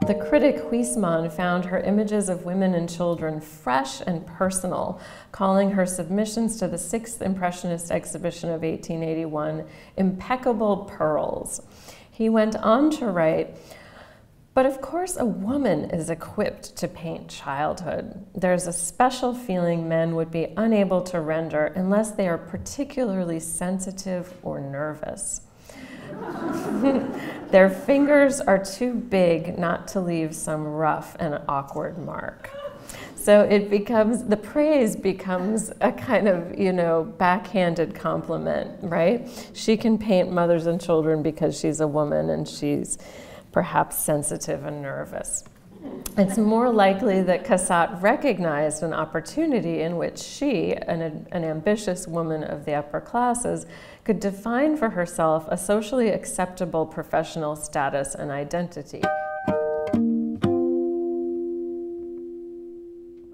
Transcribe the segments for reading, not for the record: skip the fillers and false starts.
The critic Huysmans found her images of women and children fresh and personal, calling her submissions to the 6th Impressionist exhibition of 1881 impeccable pearls. He went on to write, "But of course a woman is equipped to paint childhood. There's a special feeling men would be unable to render unless they are particularly sensitive or nervous. Their fingers are too big not to leave some rough and awkward mark." So it becomes, the praise becomes a kind of, backhanded compliment, right? She can paint mothers and children because she's a woman and she's perhaps sensitive and nervous. It's more likely that Cassatt recognized an opportunity in which she, an ambitious woman of the upper classes, could define for herself a socially acceptable professional status and identity.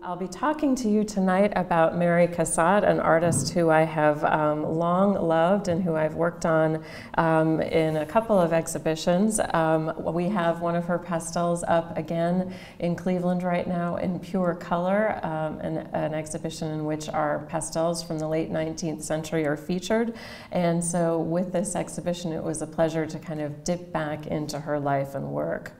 I'll be talking to you tonight about Mary Cassatt, an artist who I have long loved and who I've worked on in a couple of exhibitions. We have one of her pastels up again in Cleveland right now in pure color, an exhibition in which our pastels from the late 19th century are featured. And so with this exhibition, it was a pleasure to kind of dip back into her life and work.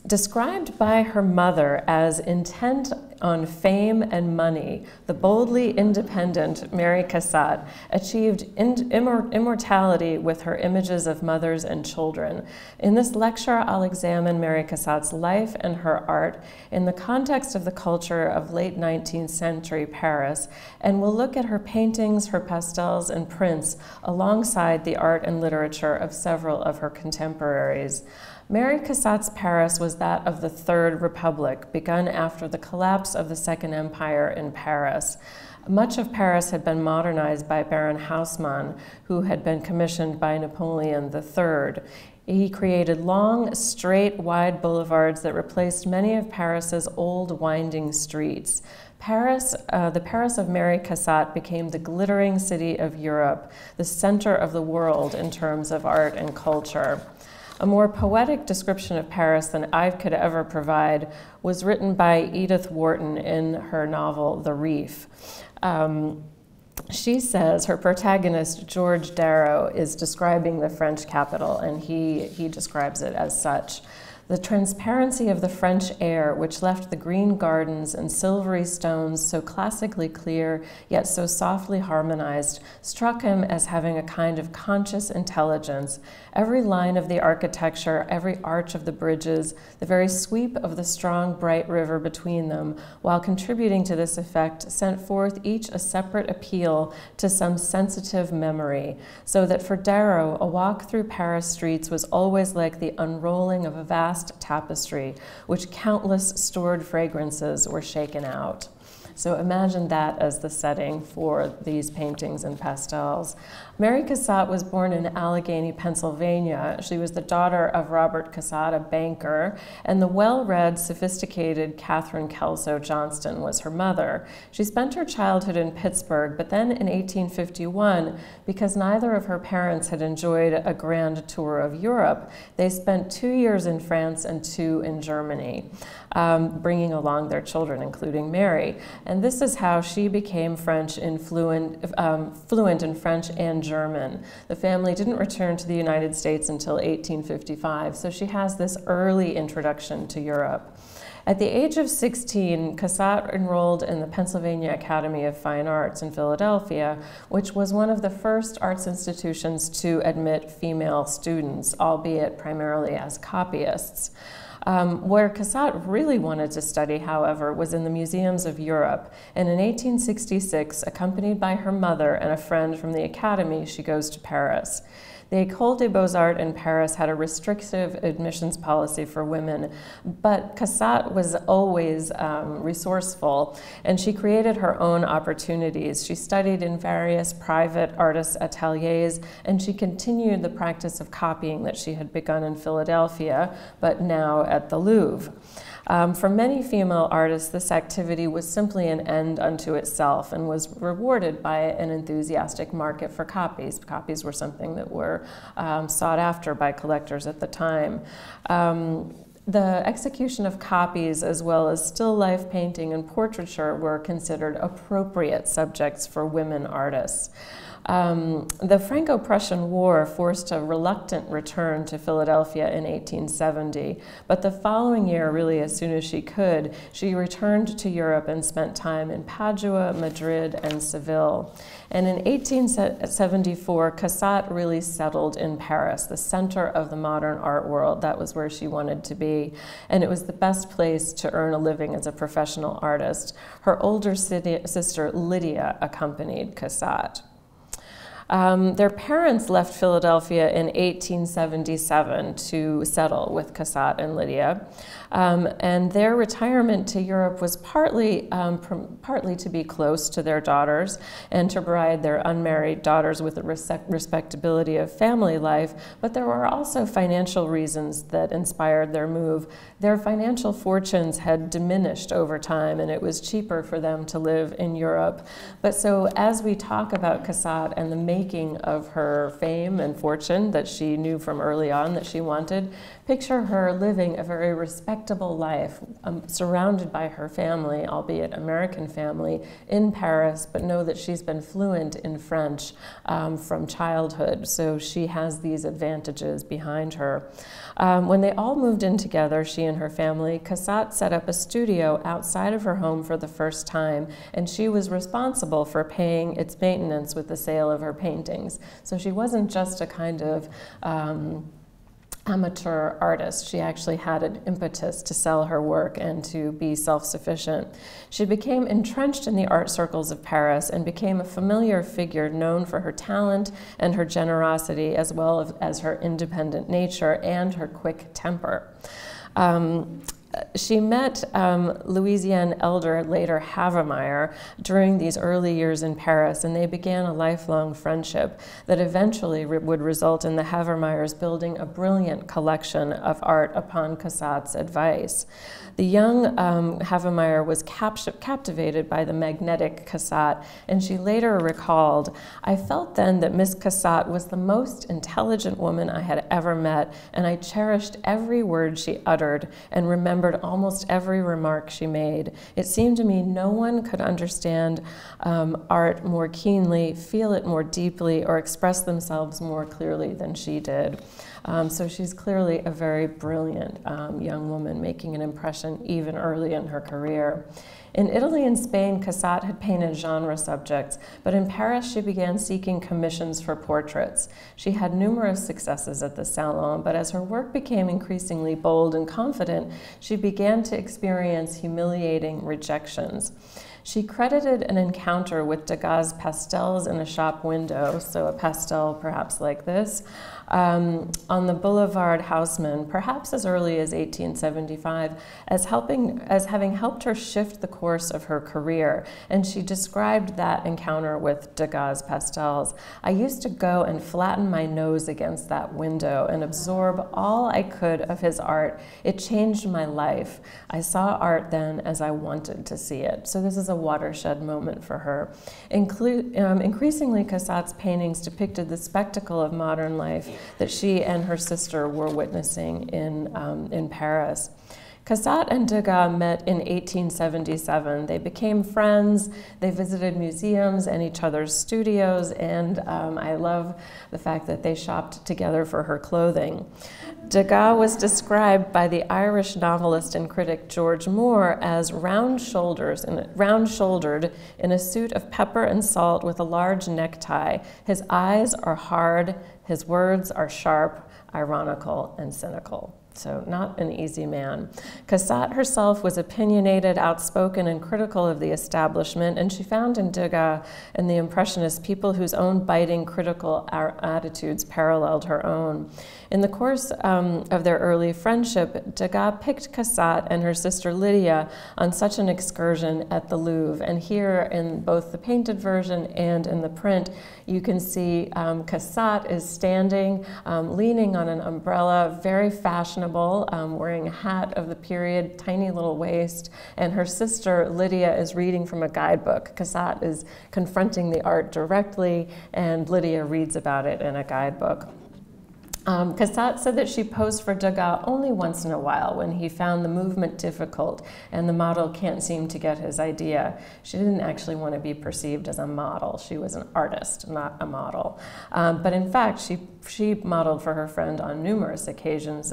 Described by her mother as intent on fame and money, the boldly independent Mary Cassatt achieved immortality with her images of mothers and children. In this lecture, I'll examine Mary Cassatt's life and her art in the context of the culture of late 19th century Paris, and we'll look at her paintings, her pastels, and prints alongside the art and literature of several of her contemporaries. Mary Cassatt's Paris was that of the Third Republic, begun after the collapse of the Second Empire in Paris. Much of Paris had been modernized by Baron Haussmann, who had been commissioned by Napoleon III. He created long, straight, wide boulevards that replaced many of Paris's old, winding streets. The Paris of Mary Cassatt became the glittering city of Europe, the center of the world in terms of art and culture. A more poetic description of Paris than I could ever provide was written by Edith Wharton in her novel, The Reef. She says her protagonist, George Darrow, is describing the French capital, and he describes it as such. The transparency of the French air, which left the green gardens and silvery stones so classically clear, yet so softly harmonized, struck him as having a kind of conscious intelligence. Every line of the architecture, every arch of the bridges, the very sweep of the strong, bright river between them, while contributing to this effect, sent forth each a separate appeal to some sensitive memory, so that for Darrow, a walk through Paris streets was always like the unrolling of a vast tapestry, which countless stored fragrances were shaken out. So imagine that as the setting for these paintings and pastels. Mary Cassatt was born in Allegheny, Pennsylvania. She was the daughter of Robert Cassatt, a banker, and the well-read, sophisticated Catherine Kelso Johnston was her mother. She spent her childhood in Pittsburgh, but then in 1851, because neither of her parents had enjoyed a grand tour of Europe, they spent 2 years in France and 2 in Germany, bringing along their children, including Mary. And this is how she became fluent in French and German. The family didn't return to the United States until 1855, so she has this early introduction to Europe. At the age of 16, Cassatt enrolled in the Pennsylvania Academy of Fine Arts in Philadelphia, which was one of the first arts institutions to admit female students, albeit primarily as copyists. Where Cassatt really wanted to study, however, was in the museums of Europe. And in 1866, accompanied by her mother and a friend from the Academy, she goes to Paris. The École des Beaux-Arts in Paris had a restrictive admissions policy for women, but Cassatt was always resourceful, and she created her own opportunities. She studied in various private artists' ateliers, and she continued the practice of copying that she had begun in Philadelphia, but now at the Louvre. For many female artists, this activity was simply an end unto itself and was rewarded by an enthusiastic market for copies. Copies were something that were were sought after by collectors at the time. The execution of copies, as well as still life painting and portraiture, were considered appropriate subjects for women artists. The Franco-Prussian War forced a reluctant return to Philadelphia in 1870, but the following year, really as soon as she could, she returned to Europe and spent time in Padua, Madrid, and Seville. And in 1874, Cassatt really settled in Paris, the center of the modern art world. That was where she wanted to be, and it was the best place to earn a living as a professional artist. Her older sister, Lydia, accompanied Cassatt. Their parents left Philadelphia in 1877 to settle with Cassatt and Lydia, and their retirement to Europe was partly to be close to their daughters and to provide their unmarried daughters with the respectability of family life, but there were also financial reasons that inspired their move. Their financial fortunes had diminished over time, and it was cheaper for them to live in Europe. But so as we talk about Cassatt and the making of her fame and fortune that she knew from early on that she wanted, picture her living a very respectable life, surrounded by her family, albeit American family, in Paris, but know that she's been fluent in French from childhood, so she has these advantages behind her. When they all moved in together, she and her family, Cassatt set up a studio outside of her home for the first time, and she was responsible for paying its maintenance with the sale of her paintings. So she wasn't just a kind of amateur artist. She actually had an impetus to sell her work and to be self-sufficient. She became entrenched in the art circles of Paris and became a familiar figure known for her talent and her generosity, as well as her independent nature and her quick temper. She met Louisiane elder, later Havemeyer, during these early years in Paris, and they began a lifelong friendship that eventually would result in the Havemeyers building a brilliant collection of art upon Cassatt's advice. The young Havemeyer was captivated by the magnetic Cassatt, and she later recalled, "I felt then that Miss Cassatt was the most intelligent woman I had ever met, and I cherished every word she uttered and remembered almost every remark she made. It seemed to me no one could understand art more keenly, feel it more deeply, or express themselves more clearly than she did." So she's clearly a very brilliant young woman, making an impression even early in her career. In Italy and Spain, Cassatt had painted genre subjects, but in Paris she began seeking commissions for portraits. She had numerous successes at the Salon, but as her work became increasingly bold and confident, she began to experience humiliating rejections. She credited an encounter with Degas' pastels in a shop window, so a pastel perhaps like this, on the Boulevard Haussmann, perhaps as early as 1875, as having helped her shift the course of her career. And she described that encounter with Degas' pastels. "I used to go and flatten my nose against that window and absorb all I could of his art. It changed my life. I saw art then as I wanted to see it." So this is a watershed moment for her. Increasingly, Cassatt's paintings depicted the spectacle of modern life that she and her sister were witnessing in Paris. Cassatt and Degas met in 1877. They became friends, they visited museums and each other's studios, and I love the fact that they shopped together for her clothing. Degas was described by the Irish novelist and critic George Moore as round-shouldered in a suit of pepper and salt with a large necktie. His eyes are hard, his words are sharp, ironical, and cynical. So not an easy man. Cassatt herself was opinionated, outspoken, and critical of the establishment, and she found in Degas and the Impressionists people whose own biting, critical attitudes paralleled her own. In the course of their early friendship, Degas picked Cassatt and her sister Lydia on such an excursion at the Louvre. And here, in both the painted version and in the print, you can see Cassatt is standing, leaning on an umbrella, very fashionable, wearing a hat of the period, tiny little waist, and her sister Lydia is reading from a guidebook. Cassatt is confronting the art directly, and Lydia reads about it in a guidebook. Cassatt said that she posed for Degas only once in a while when he found the movement difficult and the model can't seem to get his idea. She didn't actually want to be perceived as a model. She was an artist, not a model. But in fact, she modeled for her friend on numerous occasions,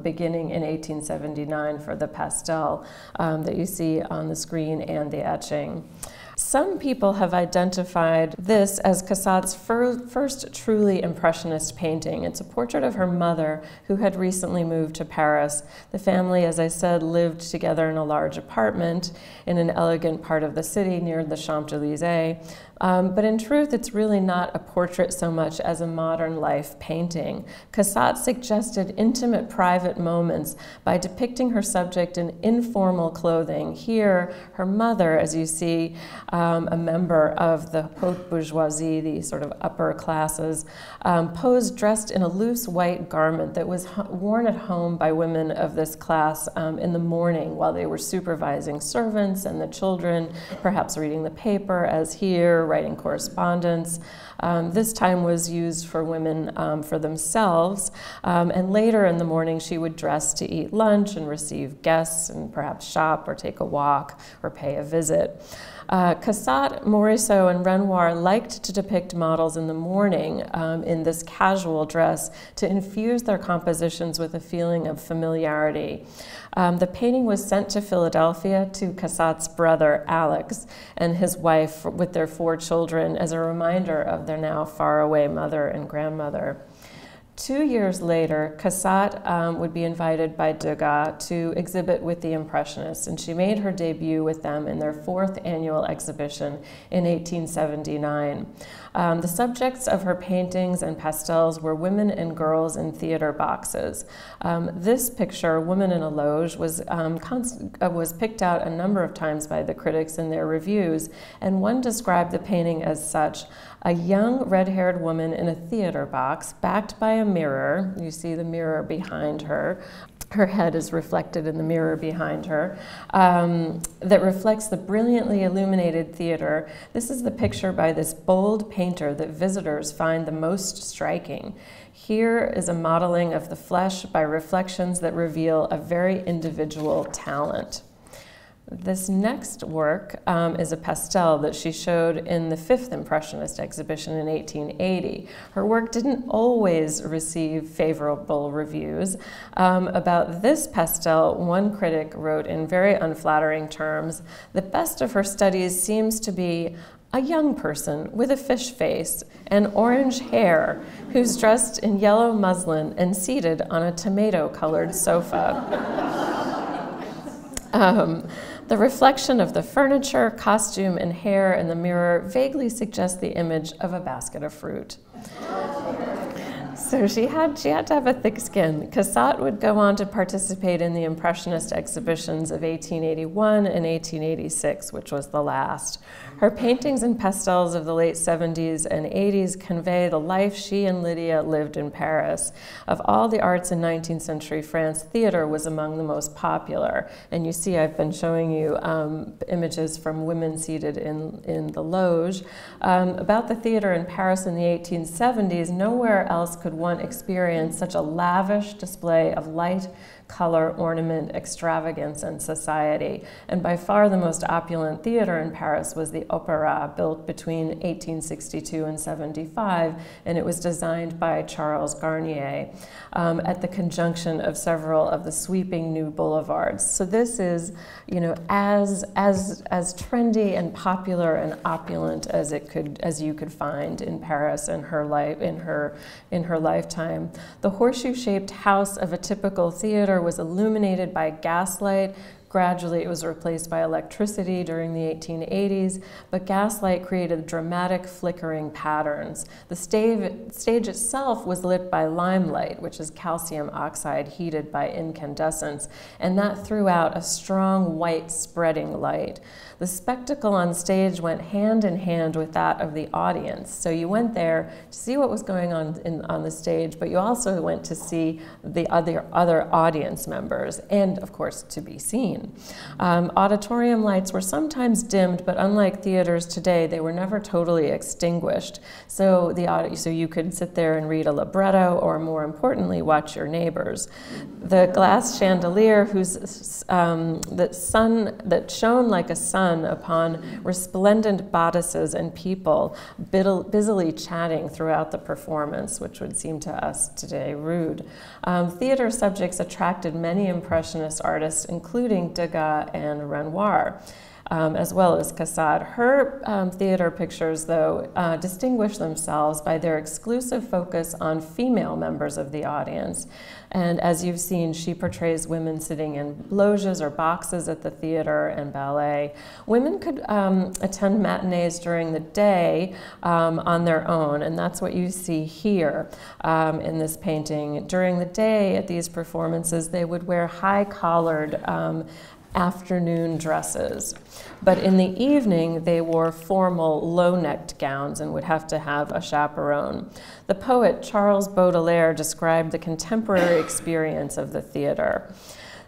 beginning in 1879 for the pastel that you see on the screen and the etching. Some people have identified this as Cassatt's first truly impressionist painting. It's a portrait of her mother, who had recently moved to Paris. The family, as I said, lived together in a large apartment in an elegant part of the city near the Champs-Élysées. But in truth, it's really not a portrait so much as a modern life painting. Cassatt suggested intimate private moments by depicting her subject in informal clothing. Here, her mother, as you see, a member of the haute bourgeoisie, the sort of upper classes, posed dressed in a loose white garment that was worn at home by women of this class in the morning while they were supervising servants and the children, perhaps reading the paper, as here, writing correspondence. This time was used for women for themselves, and later in the morning she would dress to eat lunch and receive guests and perhaps shop or take a walk or pay a visit. Cassatt, Morisot, and Renoir liked to depict models in the morning in this casual dress to infuse their compositions with a feeling of familiarity. The painting was sent to Philadelphia to Cassatt's brother, Alex, and his wife with their 4 children as a reminder of their now faraway mother and grandmother. 2 years later, Cassatt would be invited by Degas to exhibit with the Impressionists, and she made her debut with them in their 4th annual exhibition in 1879. The subjects of her paintings and pastels were women and girls in theater boxes. This picture, Woman in a Loge, was picked out a number of times by the critics in their reviews, and one described the painting as such: a young red-haired woman in a theater box, backed by a mirror. You see the mirror behind her. Her head is reflected in the mirror behind her, that reflects the brilliantly illuminated theater. This is the picture by this bold painter that visitors find the most striking. Here is a modeling of the flesh by reflections that reveal a very individual talent. This next work is a pastel that she showed in the 5th Impressionist exhibition in 1880. Her work didn't always receive favorable reviews. About this pastel, one critic wrote in very unflattering terms, "The best of her studies seems to be a young person with a fish face and orange hair who's dressed in yellow muslin and seated on a tomato-colored sofa." The reflection of the furniture, costume, and hair in the mirror vaguely suggests the image of a basket of fruit. So she had to have a thick skin. Cassatt would go on to participate in the Impressionist exhibitions of 1881 and 1886, which was the last. Her paintings and pastels of the late 70s and 80s convey the life she and Lydia lived in Paris. Of all the arts in 19th century France, theater was among the most popular. And you see I've been showing you images from women seated in the loge. About the theater in Paris in the 1870s, nowhere else could one experience such a lavish display of light, color, ornament, extravagance, and society. And by far the most opulent theater in Paris was the Opéra, built between 1862 and 75, and it was designed by Charles Garnier at the conjunction of several of the sweeping new boulevards. So this is, you know, as trendy and popular and opulent as you could find in Paris in her lifetime. The horseshoe-shaped house of a typical theater was illuminated by gaslight. Gradually, it was replaced by electricity during the 1880s, but gaslight created dramatic flickering patterns. The stage itself was lit by limelight, which is calcium oxide heated by incandescence, and that threw out a strong white spreading light. The spectacle on stage went hand in hand with that of the audience. So you went there to see what was going on on the stage, but you also went to see the other audience members, and of course to be seen. scene. Auditorium lights were sometimes dimmed, but unlike theaters today, they were never totally extinguished. So you could sit there and read a libretto, or more importantly, watch your neighbors. The glass chandelier that shone like a sun upon resplendent bodices and people busily chatting throughout the performance, which would seem to us today rude. Theater subjects attracted many Impressionist artists, including Degas and Renoir, as well as Cassatt. Her theater pictures, though, distinguish themselves by their exclusive focus on female members of the audience. And as you've seen, she portrays women sitting in loges or boxes at the theater and ballet. Women could attend matinees during the day on their own, and that's what you see here in this painting. During the day at these performances, they would wear high-collared afternoon dresses. But in the evening, they wore formal, low-necked gowns and would have to have a chaperone. The poet Charles Baudelaire described the contemporary experience of the theater.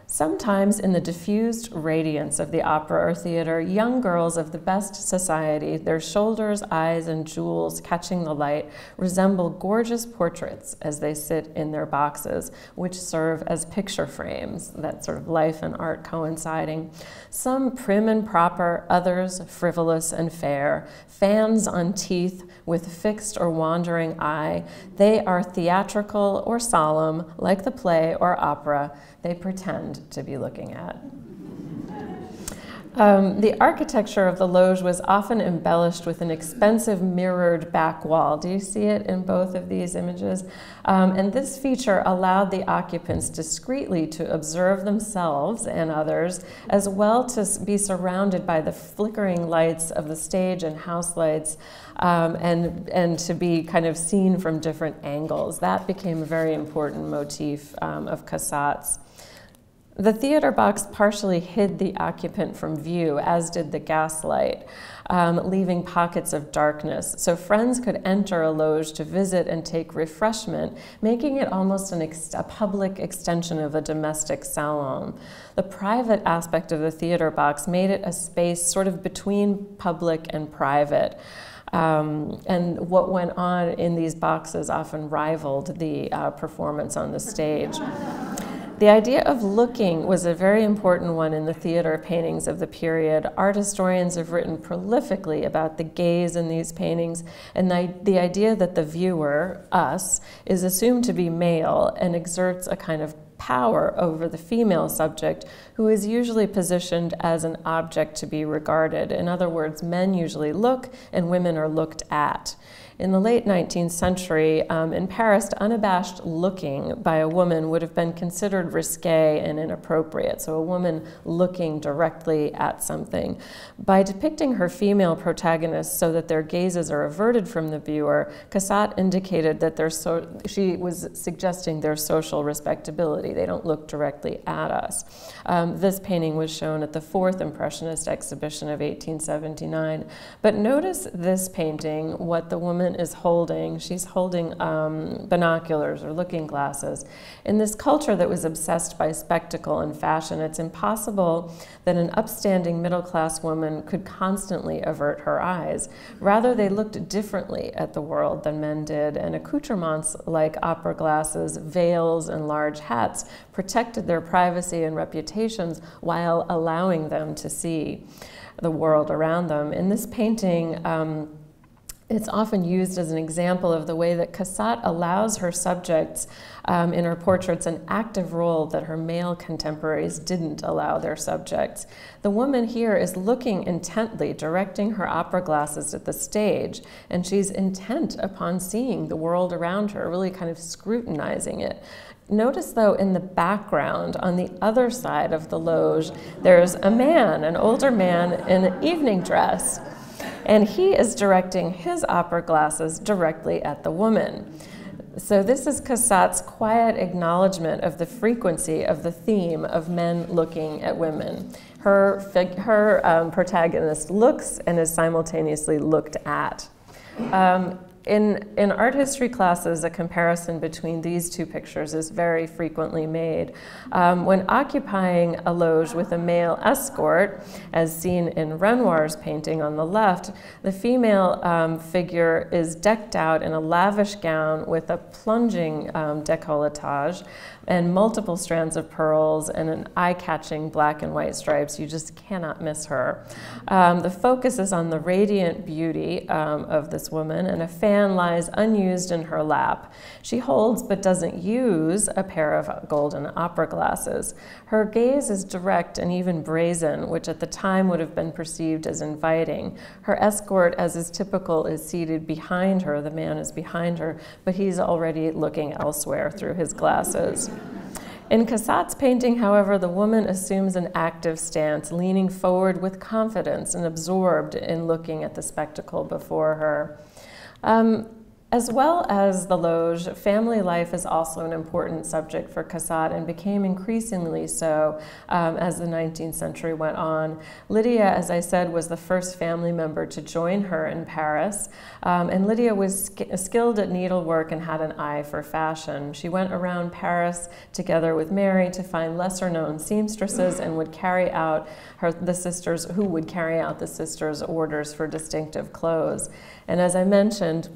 Sometimes in the diffused radiance of the opera or theater, young girls of the best society, their shoulders, eyes, and jewels catching the light, resemble gorgeous portraits as they sit in their boxes, which serve as picture frames, that sort of life and art coinciding. Some prim and proper, others frivolous and fair, fans on teeth with fixed or wandering eye. They are theatrical or solemn, like the play or opera they pretend to be looking at. The architecture of the loge was often embellished with an expensive mirrored back wall. Do you see it in both of these images? And this feature allowed the occupants discreetly to observe themselves and others, as well to be surrounded by the flickering lights of the stage and house lights, and to be kind of seen from different angles. That became a very important motif of Cassatt's. The theater box partially hid the occupant from view, as did the gaslight, leaving pockets of darkness. So friends could enter a loge to visit and take refreshment, making it almost a public extension of a domestic salon. The private aspect of the theater box made it a space sort of between public and private. And what went on in these boxes often rivaled the performance on the stage. The idea of looking was a very important one in the theater paintings of the period. Art historians have written prolifically about the gaze in these paintings, and the idea that the viewer, us, is assumed to be male and exerts a kind of power over the female subject, who is usually positioned as an object to be regarded. In other words, men usually look and women are looked at. In the late 19th century, in Paris, unabashed looking by a woman would have been considered risque and inappropriate, so a woman looking directly at something. By depicting her female protagonists so that their gazes are averted from the viewer, Cassatt indicated that she was suggesting their social respectability. They don't look directly at us. This painting was shown at the 4th Impressionist exhibition of 1879. But notice this painting, what the woman is holding. She's holding binoculars or looking glasses. In this culture that was obsessed by spectacle and fashion, it's impossible that an upstanding middle-class woman could constantly avert her eyes. Rather, they looked differently at the world than men did, and accoutrements like opera glasses, veils, and large hats protected their privacy and reputations while allowing them to see the world around them. In this painting, it's often used as an example of the way that Cassatt allows her subjects in her portraits an active role that her male contemporaries didn't allow their subjects. The woman here is looking intently, directing her opera glasses at the stage, and she's intent upon seeing the world around her, really kind of scrutinizing it. Notice, though, in the background, on the other side of the loge, there's a man, an older man in an evening dress. And he is directing his opera glasses directly at the woman. So this is Cassatt's quiet acknowledgement of the frequency of the theme of men looking at women. Her protagonist looks and is simultaneously looked at. in art history classes, a comparison between these two pictures is very frequently made. When occupying a loge with a male escort, as seen in Renoir's painting on the left, the female figure is decked out in a lavish gown with a plunging décolletage and multiple strands of pearls and an eye-catching black and white stripes. You just cannot miss her. The focus is on the radiant beauty of this woman, and a fan lies unused in her lap. She holds but doesn't use a pair of golden opera glasses. Her gaze is direct and even brazen, which at the time would have been perceived as inviting. Her escort, as is typical, is seated behind her. The man is behind her, but he's already looking elsewhere through his glasses. In Cassatt's painting, however, the woman assumes an active stance, leaning forward with confidence and absorbed in looking at the spectacle before her. As well as the loge, family life is also an important subject for Cassatt and became increasingly so as the 19th century went on. Lydia, as I said, was the first family member to join her in Paris, and Lydia was skilled at needlework and had an eye for fashion. She went around Paris together with Mary to find lesser-known seamstresses and would carry out the sisters' orders for distinctive clothes. And as I mentioned,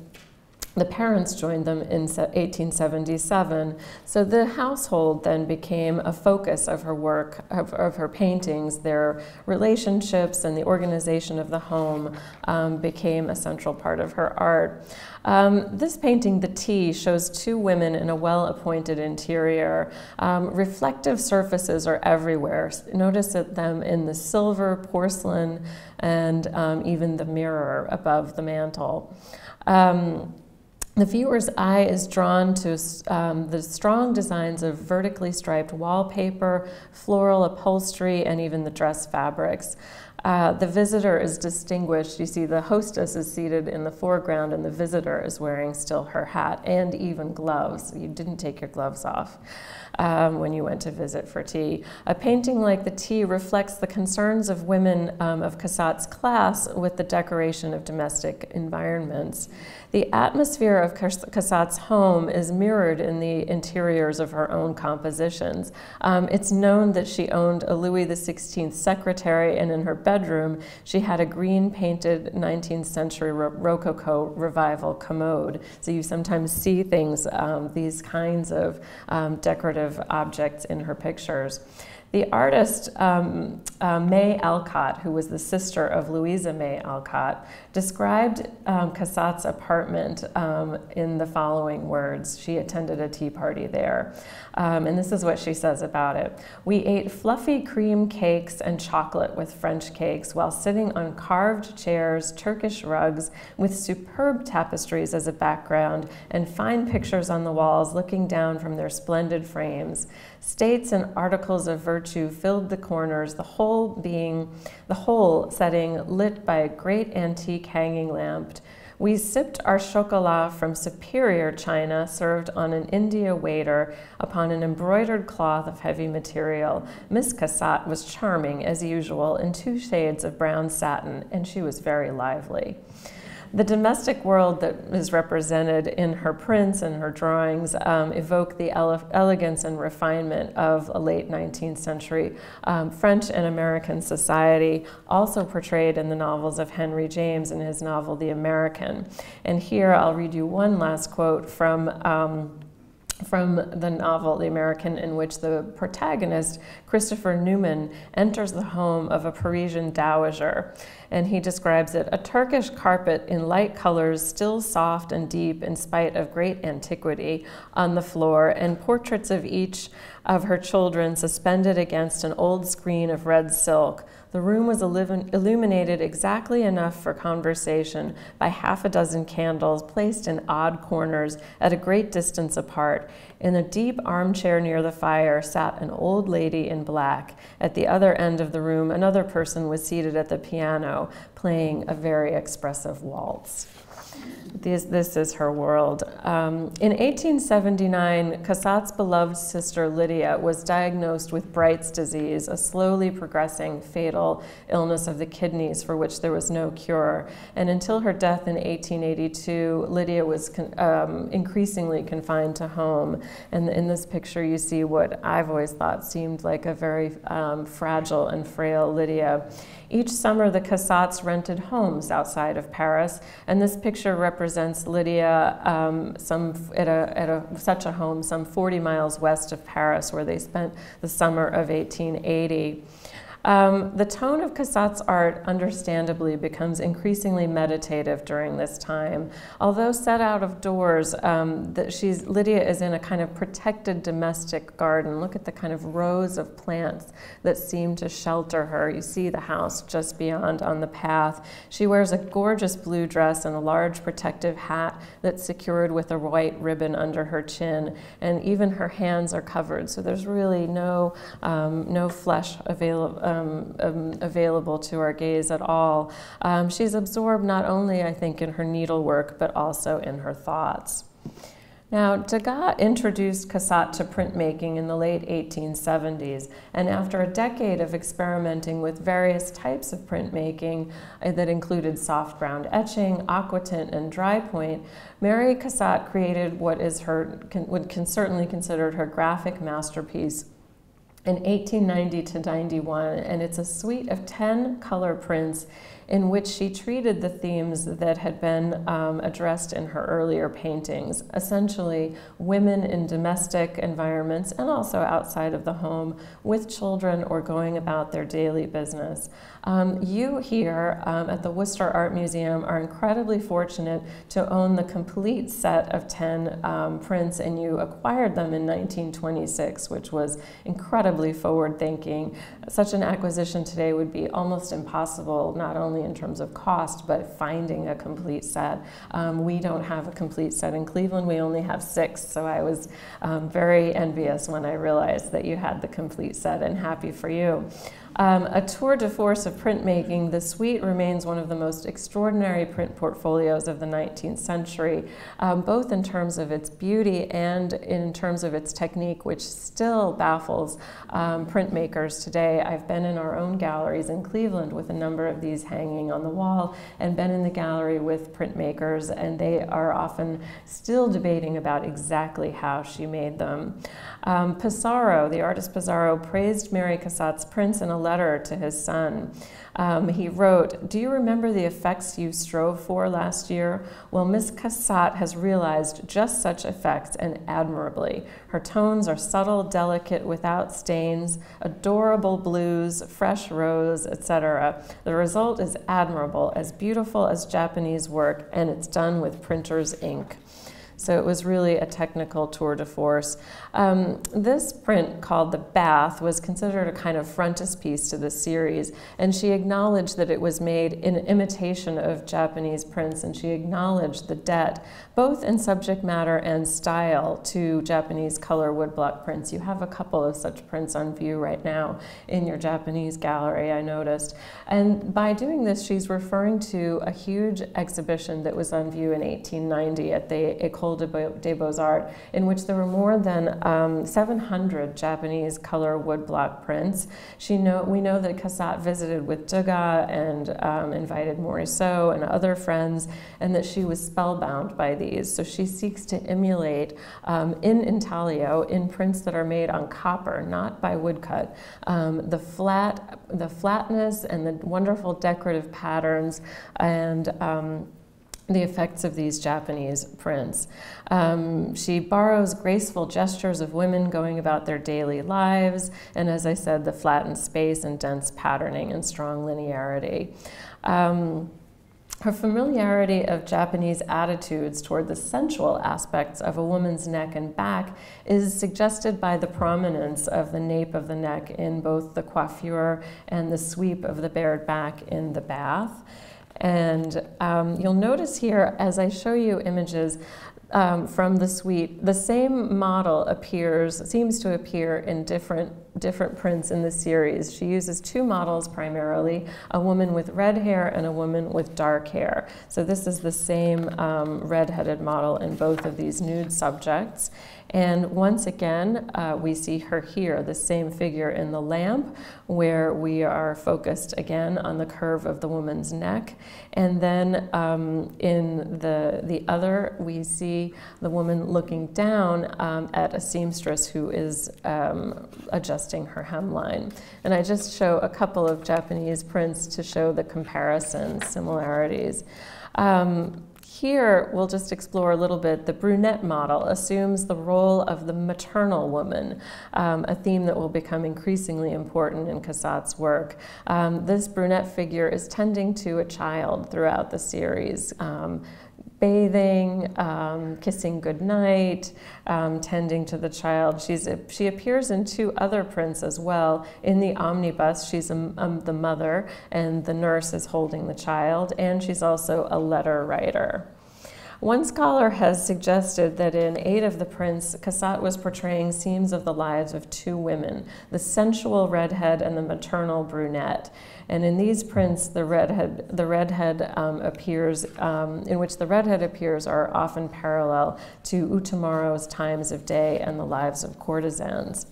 the parents joined them in 1877, so the household then became a focus of her work, of her paintings. Their relationships and the organization of the home became a central part of her art. This painting, The Tea, shows two women in a well-appointed interior. Reflective surfaces are everywhere. Notice them in the silver, porcelain, and even the mirror above the mantel. The viewer's eye is drawn to the strong designs of vertically striped wallpaper, floral upholstery, and even the dress fabrics. The visitor is distinguished. You see the hostess is seated in the foreground and the visitor is wearing still her hat and even gloves. You didn't take your gloves off when you went to visit for tea. A painting like The Tea reflects the concerns of women of Cassatt's class with the decoration of domestic environments. The atmosphere of Cassatt's home is mirrored in the interiors of her own compositions. It's known that she owned a Louis XVI secretary, and in her bedroom she had a green-painted 19th century Rococo revival commode. So you sometimes see things, these kinds of decorative objects in her pictures. The artist May Alcott, who was the sister of Louisa May Alcott, described Cassatt's apartment in the following words. She attended a tea party there. And this is what she says about it. "We ate fluffy cream cakes and chocolate with French cakes while sitting on carved chairs, Turkish rugs, with superb tapestries as a background, and fine pictures on the walls looking down from their splendid frames. States and articles of virtue filled the corners, the whole setting lit by a great antique hanging lamp. We sipped our chocolat from superior china served on an India waiter upon an embroidered cloth of heavy material. Miss Cassatt was charming as usual in 2 shades of brown satin, and she was very lively." The domestic world that is represented in her prints and her drawings evoke the elegance and refinement of a late 19th century French and American society, also portrayed in the novels of Henry James in his novel The American. And here I'll read you one last quote from the novel The American, in which the protagonist, Christopher Newman, enters the home of a Parisian dowager. And he describes it: "A Turkish carpet in light colors, still soft and deep in spite of great antiquity, on the floor, and portraits of each of her children suspended against an old screen of red silk. The room was illuminated exactly enough for conversation by 6 candles placed in odd corners at a great distance apart. In a deep armchair near the fire sat an old lady in black. At the other end of the room, another person was seated at the piano, playing a very expressive waltz." This is her world. In 1879, Cassatt's beloved sister Lydia was diagnosed with Bright's disease, a slowly progressing fatal illness of the kidneys for which there was no cure. And until her death in 1882, Lydia was increasingly confined to home. And in this picture, you see what I've always thought seemed like a very fragile and frail Lydia. Each summer, the Cassatts rented homes outside of Paris, and this picture represents Lydia at such a home some 40 miles west of Paris, where they spent the summer of 1880. The tone of Cassatt's art understandably becomes increasingly meditative during this time. Although set out of doors, Lydia is in a kind of protected domestic garden. Look at the kind of rows of plants that seem to shelter her. You see the house just beyond on the path. She wears a gorgeous blue dress and a large protective hat that's secured with a white ribbon under her chin, and even her hands are covered, so there's really no flesh available to our gaze at all. She's absorbed not only, I think, in her needlework, but also in her thoughts. Now, Degas introduced Cassatt to printmaking in the late 1870s, and after a decade of experimenting with various types of printmaking that included soft ground etching, aquatint, and dry point, Mary Cassatt created what is certainly considered her graphic masterpiece in 1890 to 91, and it's a suite of 10 color prints in which she treated the themes that had been addressed in her earlier paintings, essentially women in domestic environments and also outside of the home with children or going about their daily business. You here at the Worcester Art Museum are incredibly fortunate to own the complete set of 10 prints, and you acquired them in 1926, which was incredibly forward-thinking. Such an acquisition today would be almost impossible, not only in terms of cost, but finding a complete set. We don't have a complete set in Cleveland. We only have 6, so I was very envious when I realized that you had the complete set, and happy for you. A tour de force of printmaking, the suite remains one of the most extraordinary print portfolios of the 19th century, both in terms of its beauty and in terms of its technique, which still baffles printmakers today. I've been in our own galleries in Cleveland with a number of these hanging on the wall, and been in the gallery with printmakers, and they are often still debating about exactly how she made them. Pissarro, the artist Pissarro, praised Mary Cassatt's prints in a letter to his son. He wrote, "Do you remember the effects you strove for last year? Well, Miss Cassatt has realized just such effects, and admirably. Her tones are subtle, delicate, without stains, adorable blues, fresh rose, etc. The result is admirable, as beautiful as Japanese work, and it's done with printer's ink." So it was really a technical tour de force. This print, called The Bath, was considered a kind of frontispiece to the series, and she acknowledged that it was made in imitation of Japanese prints, and she acknowledged the debt, both in subject matter and style, to Japanese color woodblock prints. You have a couple of such prints on view right now in your Japanese gallery, I noticed. And by doing this, she's referring to a huge exhibition that was on view in 1890 at the École des Beaux-Arts, in which there were more than 700 Japanese color woodblock prints. We know that Cassatt visited with Degas and invited Morisot and other friends, and that she was spellbound by these. So she seeks to emulate in intaglio, in prints that are made on copper, not by woodcut, the flatness and the wonderful decorative patterns and the effects of these Japanese prints. She borrows graceful gestures of women going about their daily lives, and as I said, the flattened space and dense patterning and strong linearity. Her familiarity of Japanese attitudes toward the sensual aspects of a woman's neck and back is suggested by the prominence of the nape of the neck in both the coiffure and the sweep of the bared back in The Bath. And you'll notice here, as I show you images, from the suite. The same model seems to appear in different prints in the series. She uses two models primarily, a woman with red hair and a woman with dark hair. So this is the same red-headed model in both of these nude subjects. And once again, we see her here, the same figure in the lamp, where we are focused again on the curve of the woman's neck. And then in the other, we see the woman looking down at a seamstress who is adjusting her hemline. And I just show a couple of Japanese prints to show the comparisons, similarities. Here, we'll just explore a little bit. The brunette model assumes the role of the maternal woman, a theme that will become increasingly important in Cassatt's work. This brunette figure is tending to a child throughout the series, bathing, kissing goodnight, tending to the child. She appears in two other prints as well. In the omnibus, she's the mother, and the nurse is holding the child, and she's also a letter writer. One scholar has suggested that in 8 of the prints, Cassatt was portraying scenes of the lives of two women, the sensual redhead and the maternal brunette. And in these prints, the redhead appears, in which the redhead appears, are often parallel to Utamaro's times of day and the lives of courtesans.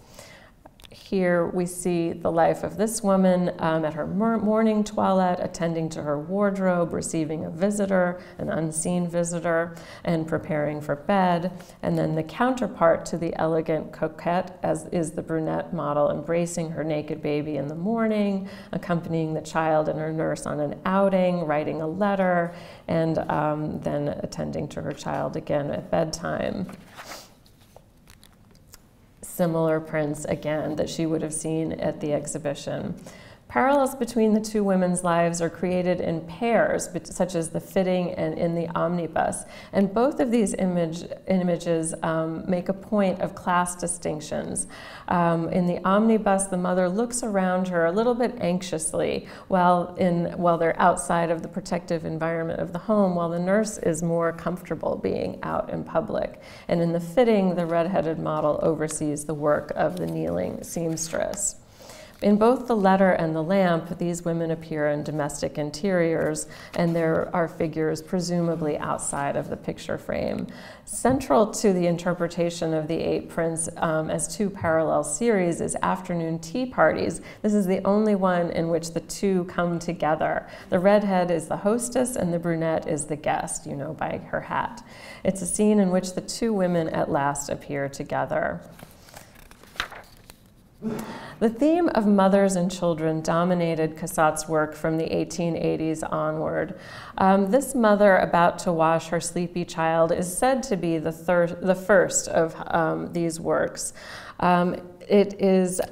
Here we see the life of this woman at her morning toilet, attending to her wardrobe, receiving a visitor, an unseen visitor, and preparing for bed. And then the counterpart to the elegant coquette as is the brunette model, embracing her naked baby in the morning, accompanying the child and her nurse on an outing, writing a letter, and then attending to her child again at bedtime. Similar prints, again, that she would have seen at the exhibition. Parallels between the two women's lives are created in pairs, such as the fitting and in the omnibus. And both of these images make a point of class distinctions. In the omnibus, the mother looks around her a little bit anxiously while they're outside of the protective environment of the home, while the nurse is more comfortable being out in public. And in the fitting, the red-headed model oversees the work of the kneeling seamstress. In both the letter and the lamp, these women appear in domestic interiors, and there are figures presumably outside of the picture frame. Central to the interpretation of the 8 prints as two parallel series is afternoon tea parties. This is the only one in which the two come together. The redhead is the hostess, and the brunette is the guest, you know, by her hat. It's a scene in which the two women at last appear together. The theme of mothers and children dominated Cassatt's work from the 1880s onward. This mother about to wash her sleepy child is said to be the first of these works. It is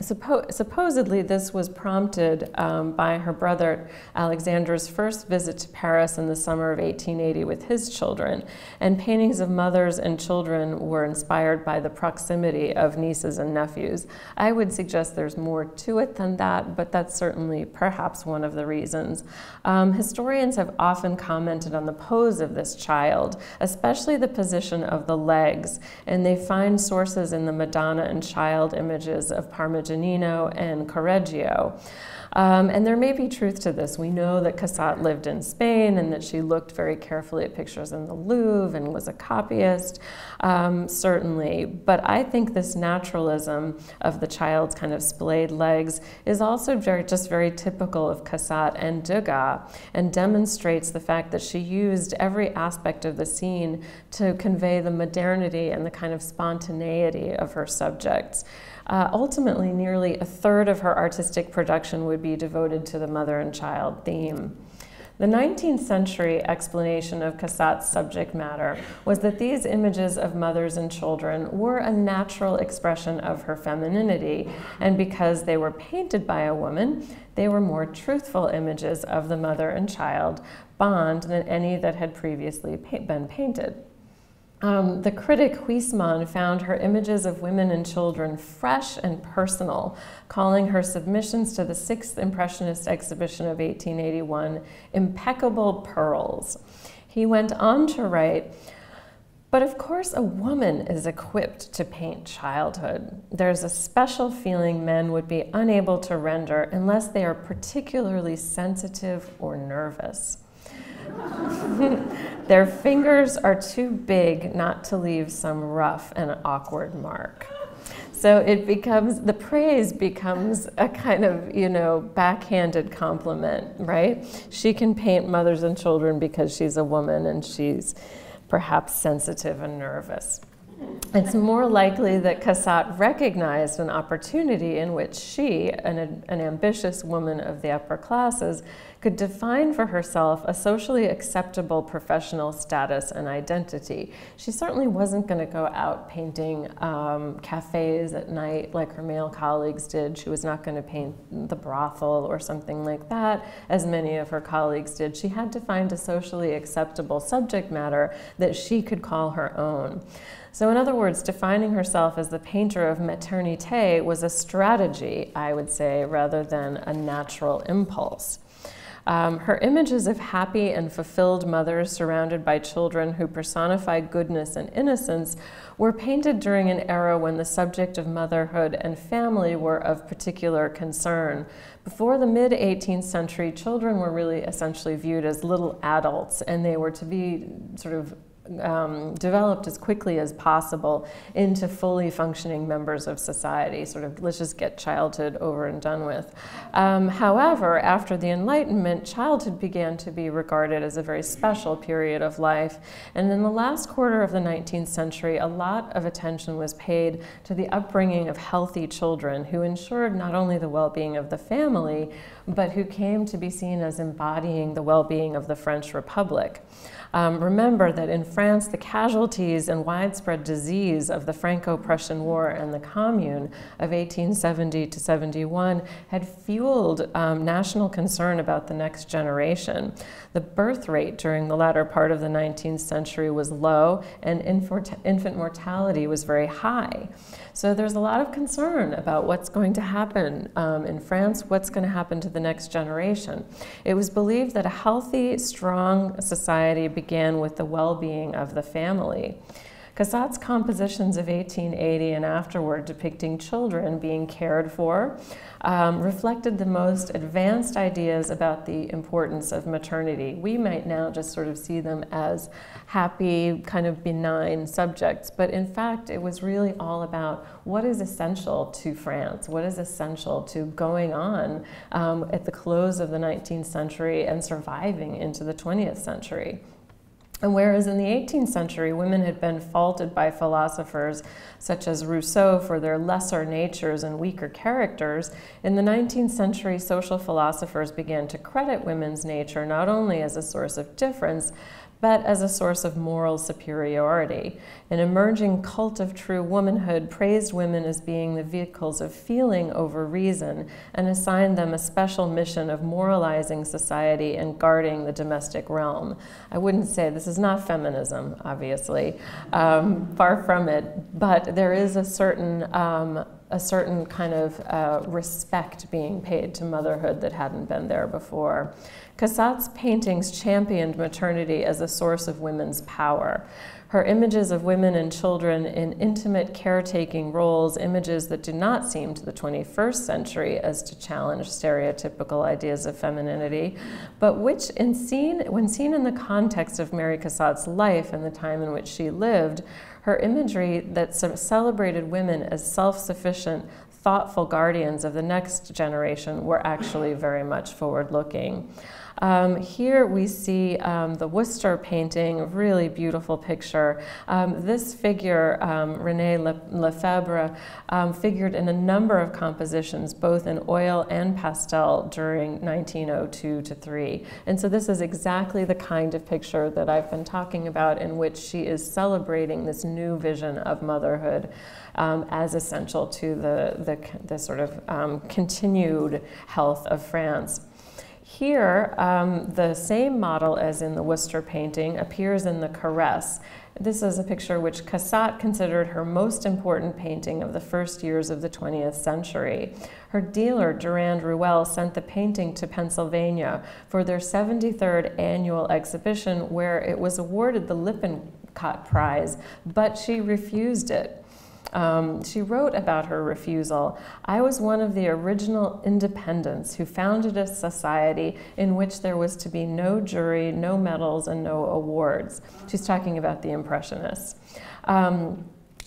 supposedly this was prompted by her brother Alexander's first visit to Paris in the summer of 1880 with his children, and paintings of mothers and children were inspired by the proximity of nieces and nephews. I would suggest there's more to it than that, but that's certainly perhaps one of the reasons. Historians have often commented on the pose of this child, especially the position of the legs, and they find sources in the Madonna and Child images of Parmigianino and Correggio. And there may be truth to this. We know that Cassatt lived in Spain and that she looked very carefully at pictures in the Louvre and was a copyist, certainly. But I think this naturalism of the child's kind of splayed legs is also just very typical of Cassatt and Degas, and demonstrates the fact that she used every aspect of the scene to convey the modernity and the kind of spontaneity of her subjects. Ultimately, nearly a third of her artistic production would be devoted to the mother and child theme. The 19th century explanation of Cassatt's subject matter was that these images of mothers and children were a natural expression of her femininity, and because they were painted by a woman, they were more truthful images of the mother and child bond than any that had previously been painted. The critic Huysmans found her images of women and children fresh and personal, calling her submissions to the 6th Impressionist exhibition of 1881 impeccable pearls. He went on to write, But of course, a woman is equipped to paint childhood. There's a special feeling men would be unable to render unless they are particularly sensitive or nervous. Their fingers are too big not to leave some rough and awkward mark. So it becomes, the praise becomes a kind of, you know, backhanded compliment, right? She can paint mothers and children because she's a woman and she's perhaps sensitive and nervous. It's more likely that Cassatt recognized an opportunity in which she, an ambitious woman of the upper classes, could define for herself a socially acceptable professional status and identity. She certainly wasn't going to go out painting cafés at night like her male colleagues did. She was not going to paint the brothel or something like that, as many of her colleagues did. She had to find a socially acceptable subject matter that she could call her own. So in other words, defining herself as the painter of maternité was a strategy, I would say, rather than a natural impulse. Her images of happy and fulfilled mothers surrounded by children who personify goodness and innocence were painted during an era when the subject of motherhood and family were of particular concern. Before the mid-18th century, children were really essentially viewed as little adults, and they were to be sort of developed as quickly as possible into fully functioning members of society, sort of, let's just get childhood over and done with. However, after the Enlightenment, childhood began to be regarded as a very special period of life, and in the last quarter of the 19th century, a lot of attention was paid to the upbringing of healthy children who ensured not only the well-being of the family, but who came to be seen as embodying the well-being of the French Republic. Remember that in France, the casualties and widespread disease of the Franco-Prussian War and the Commune of 1870 to 71 had fueled national concern about the next generation. The birth rate during the latter part of the 19th century was low, and infant mortality was very high. So there's a lot of concern about what's going to happen in France, what's going to happen to the next generation. It was believed that a healthy, strong society began with the well-being of the family. Cassatt's compositions of 1880 and afterward depicting children being cared for reflected the most advanced ideas about the importance of maternity. We might now just sort of see them as happy, kind of benign subjects, but in fact it was really all about what is essential to France, what is essential to going on at the close of the 19th century and surviving into the 20th century. And whereas in the 18th century, women had been faulted by philosophers such as Rousseau for their lesser natures and weaker characters, in the 19th century, social philosophers began to credit women's nature not only as a source of difference, but as a source of moral superiority. An emerging cult of true womanhood praised women as being the vehicles of feeling over reason and assigned them a special mission of moralizing society and guarding the domestic realm. I wouldn't say this is not feminism, obviously, far from it, but there is a certain kind of respect being paid to motherhood that hadn't been there before. Cassatt's paintings championed maternity as a source of women's power. Her images of women and children in intimate caretaking roles, images that do not seem to the 21st century as to challenge stereotypical ideas of femininity, but which, when seen in the context of Mary Cassatt's life and the time in which she lived, her imagery that celebrated women as self-sufficient, thoughtful guardians of the next generation were actually very much forward-looking. Here we see the Worcester painting, a really beautiful picture. This figure, Reine Lefebvre, figured in a number of compositions, both in oil and pastel during 1902 to 3. And so this is exactly the kind of picture that I've been talking about, in which she is celebrating this new vision of motherhood as essential to the sort of continued health of France. Here, the same model as in the Worcester painting appears in the Caress. This is a picture which Cassatt considered her most important painting of the first years of the 20th century. Her dealer, Durand Ruel, sent the painting to Pennsylvania for their 73rd annual exhibition, where it was awarded the Lippin Epcot Prize, but she refused it. She wrote about her refusal, "I was one of the original independents who founded a society in which there was to be no jury, no medals, and no awards." She's talking about the Impressionists.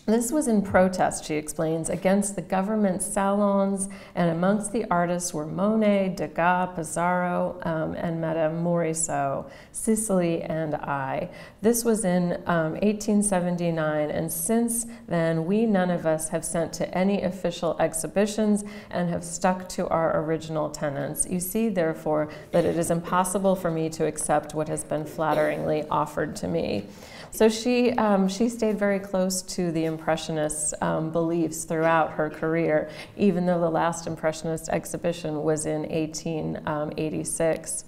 This was in protest, she explains, against the government salons, and amongst the artists were Monet, Degas, Pissarro, and Madame Morisot, Sicily, and I. This was in 1879, and since then, we none of us have sent to any official exhibitions and have stuck to our original tenets. You see, therefore, that it is impossible for me to accept what has been flatteringly offered to me. So she stayed very close to the Impressionist beliefs throughout her career, even though the last Impressionist exhibition was in 1886.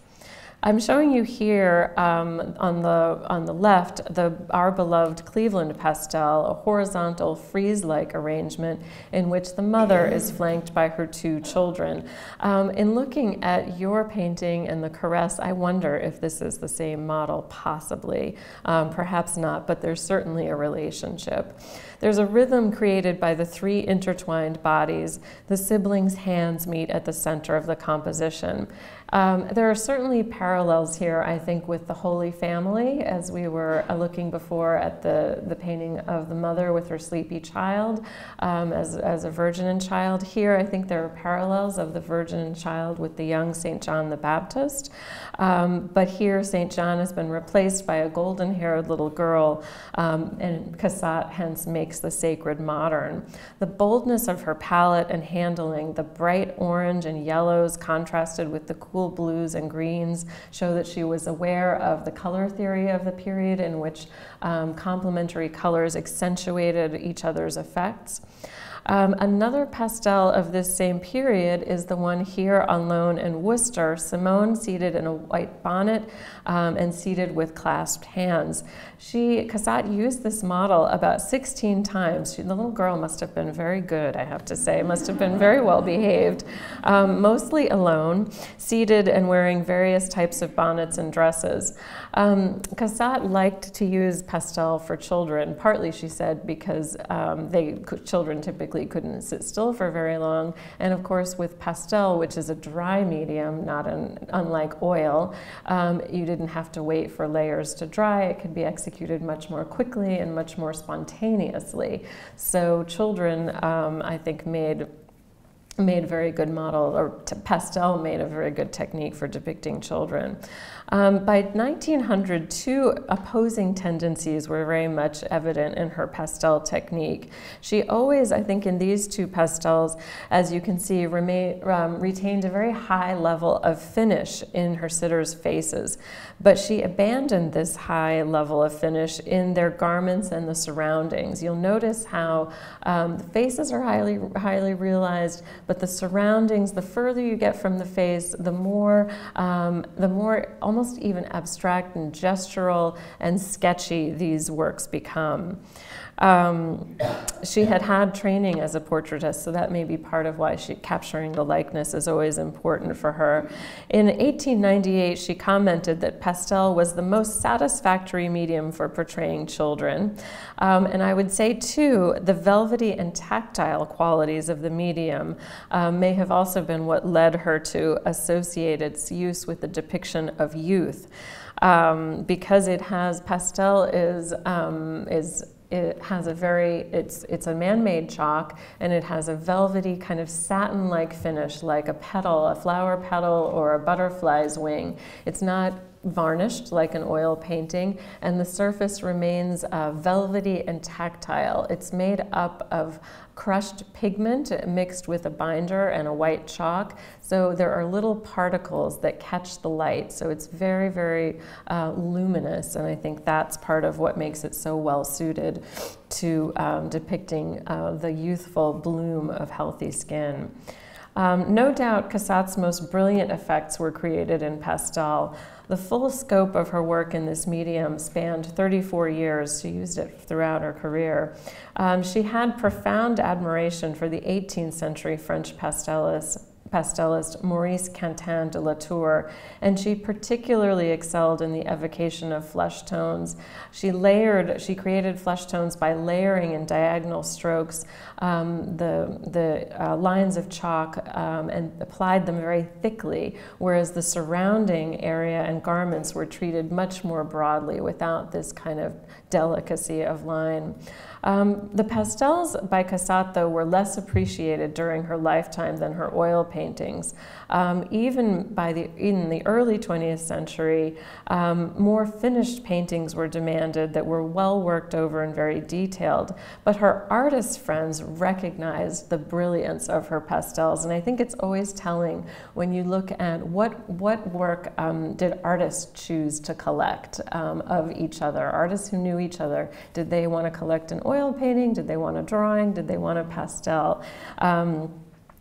I'm showing you here on the left our beloved Cleveland pastel, a horizontal frieze-like arrangement in which the mother is flanked by her two children. In looking at your painting and the Caress, I wonder if this is the same model, possibly. Perhaps not, but there's certainly a relationship. There's a rhythm created by the three intertwined bodies. The siblings' hands meet at the center of the composition. There are certainly parallels here, I think, with the Holy Family, as we were looking before at the painting of the mother with her sleepy child as a virgin and child. Here, I think there are parallels of the Virgin and Child with the young St. John the Baptist. But here, St. John has been replaced by a golden-haired little girl, and Cassatt hence makes the sacred modern. The boldness of her palette and handling, the bright orange and yellows contrasted with the cool blues and greens, show that she was aware of the color theory of the period in which complementary colors accentuated each other's effects. Another pastel of this same period is the one here on loan in Worcester, Simone seated in a white bonnet and seated with clasped hands. Cassatt used this model about 16 times. The little girl must have been very good, I have to say, must have been very well behaved, mostly alone, seated and wearing various types of bonnets and dresses. Cassatt liked to use pastel for children, partly, she said, because children typically couldn't sit still for very long, and of course with pastel, which is a dry medium, unlike oil, you didn't have to wait for layers to dry. It could be executed much more quickly and much more spontaneously. So children, I think, made very good model, or pastel made a very good technique for depicting children. By 1900, two opposing tendencies were very much evident in her pastel technique. She always, I think, in these two pastels, as you can see, retained a very high level of finish in her sitters' faces. But she abandoned this high level of finish in their garments and the surroundings. You'll notice how the faces are highly realized, but the surroundings, the further you get from the face, the more almost even abstract and gestural and sketchy these works become. She had training as a portraitist, so that may be part of why capturing the likeness is always important for her. In 1898, she commented that pastel was the most satisfactory medium for portraying children. And I would say, too, the velvety and tactile qualities of the medium may have also been what led her to associate its use with the depiction of youth. Because pastel it's a man-made chalk, and it has a velvety kind of satin-like finish, like a flower petal or a butterfly's wing. It's not varnished like an oil painting, and the surface remains velvety and tactile. It's made up of crushed pigment mixed with a binder and a white chalk, so there are little particles that catch the light, so it's very, very luminous, and I think that's part of what makes it so well suited to depicting the youthful bloom of healthy skin. No doubt Cassatt's most brilliant effects were created in pastel. The full scope of her work in this medium spanned 34 years. She used it throughout her career. She had profound admiration for the 18th century French pastelists pastelist Maurice Quentin de la Tour, and she particularly excelled in the evocation of flesh tones. She created flesh tones by layering in diagonal strokes the lines of chalk and applied them very thickly, whereas the surrounding area and garments were treated much more broadly without this kind of delicacy of line. The pastels by Cassatt, though, were less appreciated during her lifetime than her oil paintings. Even in the early 20th century, more finished paintings were demanded that were well worked over and very detailed. But her artist friends recognized the brilliance of her pastels, and I think it's always telling when you look at what work did artists choose to collect of each other. Artists who knew each other, did they want to collect an oil painting? Did they want a drawing? Did they want a pastel?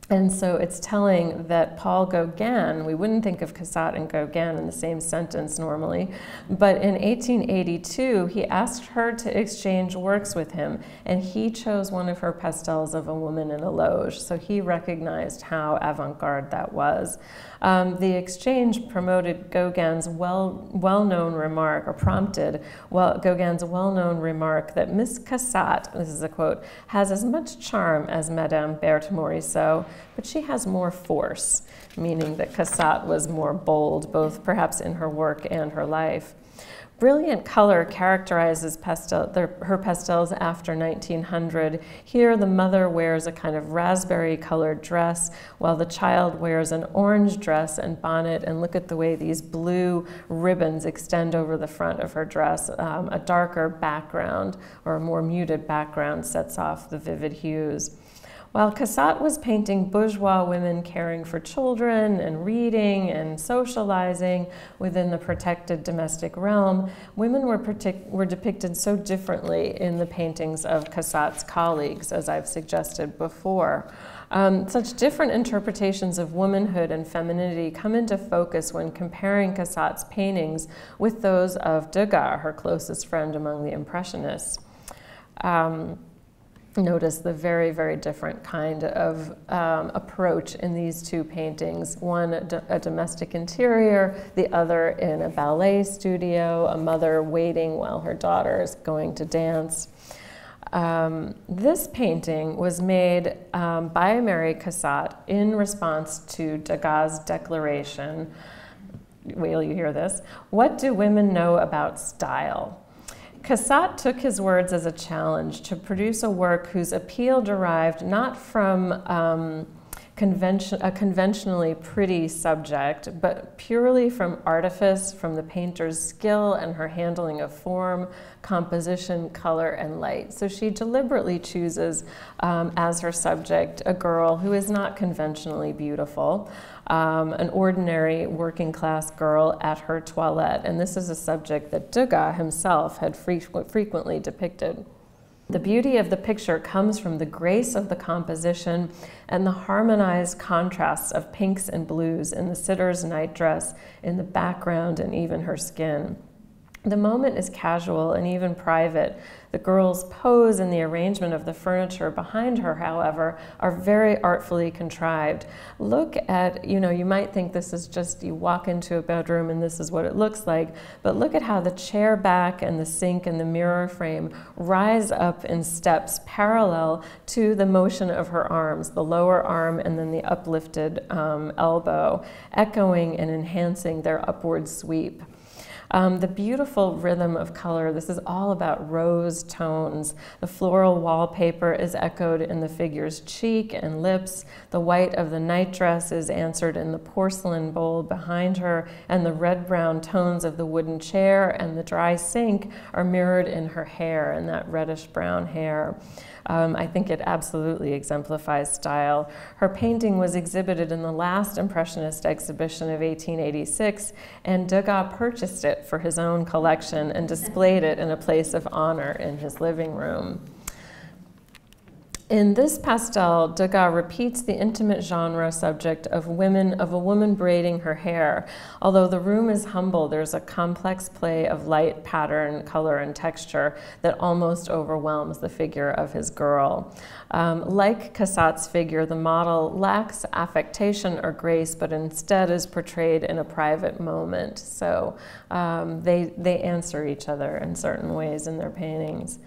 And so it's telling that Paul Gauguin, we wouldn't think of Cassatt and Gauguin in the same sentence normally, but in 1882, he asked her to exchange works with him, and he chose one of her pastels of a woman in a loge. So he recognized how avant-garde that was. The exchange promoted Gauguin's well-known remark, or prompted Gauguin's well-known remark that Miss Cassatt, this is a quote, has as much charm as Madame Berthe Morisot, but she has more force, meaning that Cassatt was more bold, both perhaps in her work and her life. Brilliant color characterizes her pastels after 1900. Here, the mother wears a kind of raspberry-colored dress, while the child wears an orange dress and bonnet, and look at the way these blue ribbons extend over the front of her dress. A darker background, or a more muted background, sets off the vivid hues. While Cassatt was painting bourgeois women caring for children and reading and socializing within the protected domestic realm, women were depicted so differently in the paintings of Cassatt's colleagues, as I've suggested before. Such different interpretations of womanhood and femininity come into focus when comparing Cassatt's paintings with those of Degas, her closest friend among the Impressionists. Notice the very, very different kind of approach in these two paintings. One, a domestic interior, the other in a ballet studio, a mother waiting while her daughter is going to dance. This painting was made by Mary Cassatt in response to Degas' declaration, wait till you hear this, "What do women know about style?" Cassatt took his words as a challenge to produce a work whose appeal derived not from a conventionally pretty subject, but purely from artifice, from the painter's skill and her handling of form, composition, color, and light. So she deliberately chooses as her subject a girl who is not conventionally beautiful, an ordinary working class girl at her toilette. And this is a subject that Degas himself had frequently depicted. The beauty of the picture comes from the grace of the composition and the harmonized contrasts of pinks and blues in the sitter's nightdress, in the background, and even her skin. The moment is casual and even private. The girl's pose and the arrangement of the furniture behind her, however, are very artfully contrived. Look at, you might think this is just, you walk into a bedroom and this is what it looks like, but look at how the chair back and the sink and the mirror frame rise up in steps parallel to the motion of her arms, the lower arm and then the uplifted elbow, echoing and enhancing their upward sweep. The beautiful rhythm of color, this is all about rose tones. The floral wallpaper is echoed in the figure's cheek and lips. The white of the nightdress is answered in the porcelain bowl behind her, and the red-brown tones of the wooden chair and the dry sink are mirrored in her hair, in that reddish-brown hair. I think it absolutely exemplifies style. Her painting was exhibited in the last Impressionist exhibition of 1886, and Degas purchased it for his own collection and displayed it in a place of honor in his living room. In this pastel, Degas repeats the intimate genre subject of a woman braiding her hair. Although the room is humble, there's a complex play of light, pattern, color, and texture that almost overwhelms the figure of his girl. Like Cassatt's figure, the model lacks affectation or grace, but instead is portrayed in a private moment. So they answer each other in certain ways in their paintings.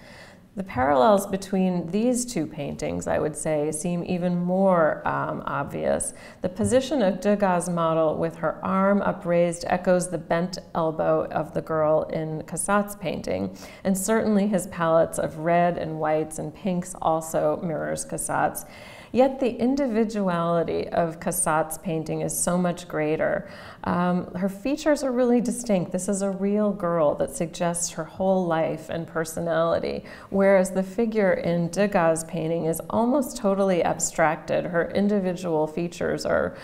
The parallels between these two paintings, I would say, seem even more obvious. The position of Degas' model with her arm upraised echoes the bent elbow of the girl in Cassatt's painting, and certainly his palettes of red and whites and pinks also mirrors Cassatt's. Yet the individuality of Cassatt's painting is so much greater. Her features are really distinct. This is a real girl that suggests her whole life and personality, whereas the figure in Degas' painting is almost totally abstracted. Her individual features are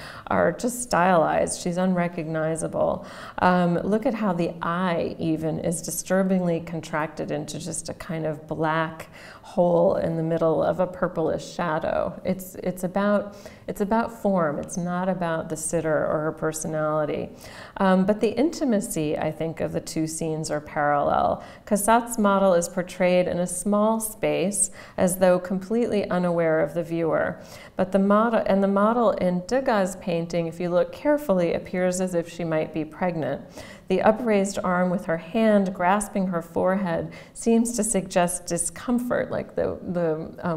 just stylized. She's unrecognizable. Look at how the eye even is disturbingly contracted into just a kind of black hole in the middle of a purplish shadow. It's about form. It's not about the sitter or her personality. But the intimacy, I think, of the two scenes are parallel. Cassatt's model is portrayed in a small space, as though completely unaware of the viewer. But the model in Degas' painting, if you look carefully, appears as if she might be pregnant. The upraised arm with her hand grasping her forehead seems to suggest discomfort, like the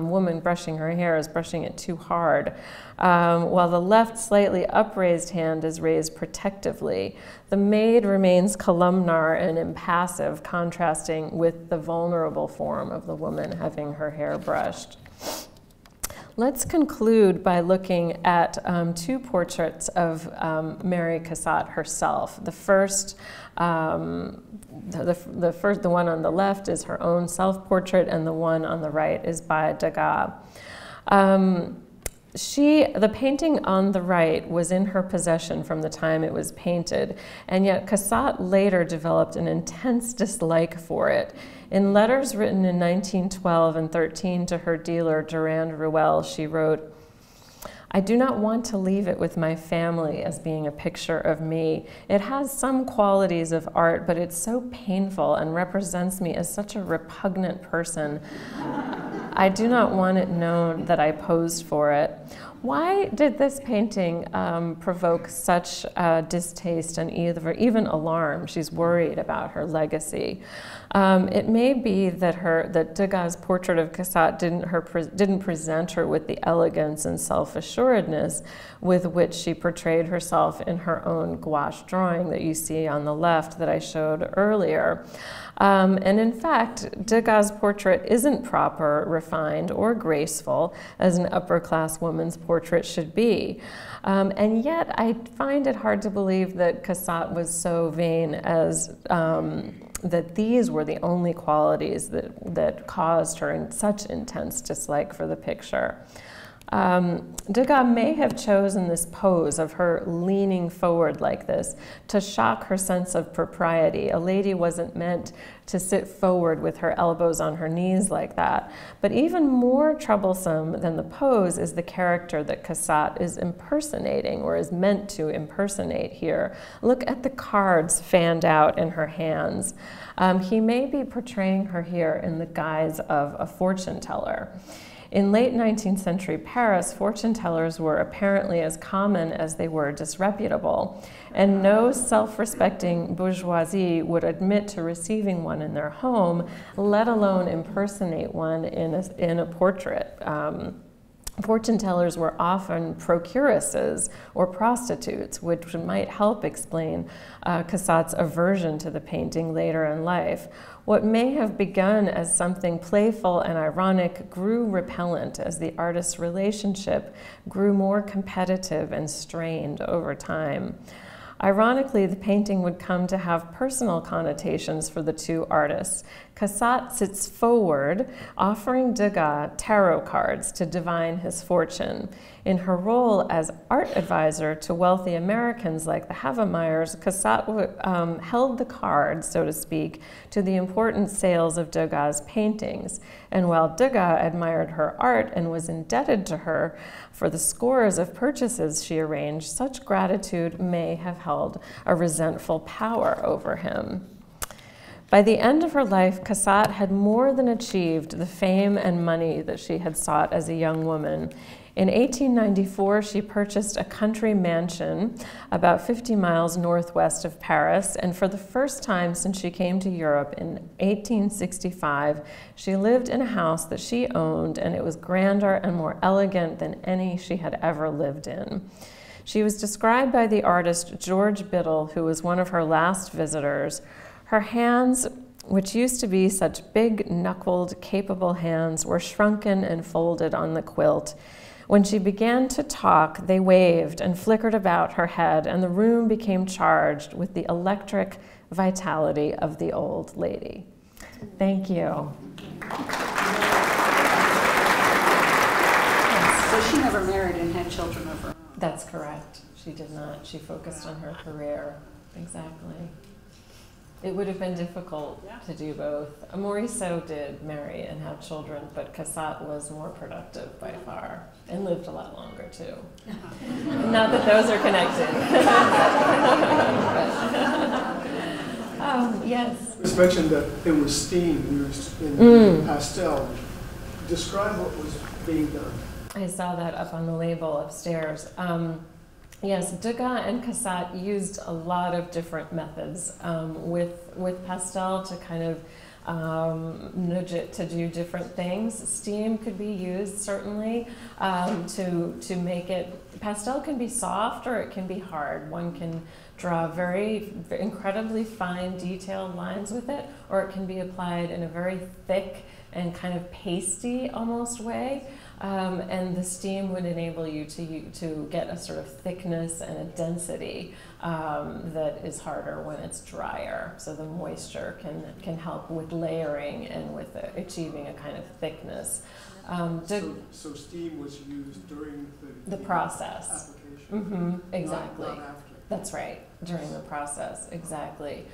woman brushing her hair is brushing it too hard, while the left slightly upraised hand is raised protectively. The maid remains columnar and impassive, contrasting with the vulnerable form of the woman having her hair brushed. Let's conclude by looking at two portraits of Mary Cassatt herself. The first, the one on the left is her own self-portrait, and the one on the right is by Degas. The painting on the right was in her possession from the time it was painted, and yet Cassatt later developed an intense dislike for it. In letters written in 1912 and 13 to her dealer, Durand Ruel, she wrote, "I do not want to leave it with my family as being a picture of me. It has some qualities of art, but it's so painful and represents me as such a repugnant person. I do not want it known that I posed for it." Why did this painting provoke such distaste and even alarm? She's worried about her legacy. It may be that Degas' portrait of Cassatt didn't present her with the elegance and self-assuredness with which she portrayed herself in her own gouache drawing that you see on the left that I showed earlier. And in fact, Degas' portrait isn't proper, refined, or graceful as an upper-class woman's portrait should be. And yet, I find it hard to believe that Cassatt was so vain as that these were the only qualities that caused her such intense dislike for the picture. Degas may have chosen this pose of her leaning forward like this to shock her sense of propriety. A lady wasn't meant to sit forward with her elbows on her knees like that. But even more troublesome than the pose is the character that Cassatt is impersonating, or is meant to impersonate here. Look at the cards fanned out in her hands. He may be portraying her here in the guise of a fortune teller. In late 19th century Paris, fortune tellers were apparently as common as they were disreputable, and no self-respecting bourgeoisie would admit to receiving one in their home, let alone impersonate one in a portrait. Fortune tellers were often procuresses or prostitutes, which might help explain Cassatt's aversion to the painting later in life. What may have begun as something playful and ironic grew repellent as the artist's relationship grew more competitive and strained over time. Ironically, the painting would come to have personal connotations for the two artists. Cassatt sits forward, offering Degas tarot cards to divine his fortune. In her role as art advisor to wealthy Americans like the Havemeyers, Cassatt held the cards, so to speak, to the important sales of Degas' paintings. And while Degas admired her art and was indebted to her for the scores of purchases she arranged, such gratitude may have held a resentful power over him. By the end of her life, Cassatt had more than achieved the fame and money that she had sought as a young woman. In 1894, she purchased a country mansion about 50 miles northwest of Paris, and for the first time since she came to Europe in 1865, she lived in a house that she owned, and it was grander and more elegant than any she had ever lived in. She was described by the artist George Biddle, who was one of her last visitors. Her hands, which used to be such big, knuckled, capable hands, were shrunken and folded on the quilt. When she began to talk, they waved and flickered about her head, and the room became charged with the electric vitality of the old lady. Thank you. So she never married and had children of her own. That's correct. She did not. She focused on her career. Exactly. It would have been difficult to do both. Morisot did marry and have children, but Cassatt was more productive by far and lived a lot longer too. Not that those are connected. Yes. It was mentioned that it was steam used in pastel. Describe what was being done. I saw that up on the label upstairs. Yes, Degas and Cassatt used a lot of different methods with pastel to kind of nudge it to do different things. Steam could be used certainly to make it. Pastel can be soft or it can be hard. One can draw very incredibly fine detailed lines with it, or it can be applied in a very thick and kind of pasty almost way. And the steam would enable you to get a sort of thickness and a density that is harder when it's drier. So the moisture can help with layering and with achieving a kind of thickness. So steam was used during the process. Application? Exactly. Not after. That's right, during the process, exactly.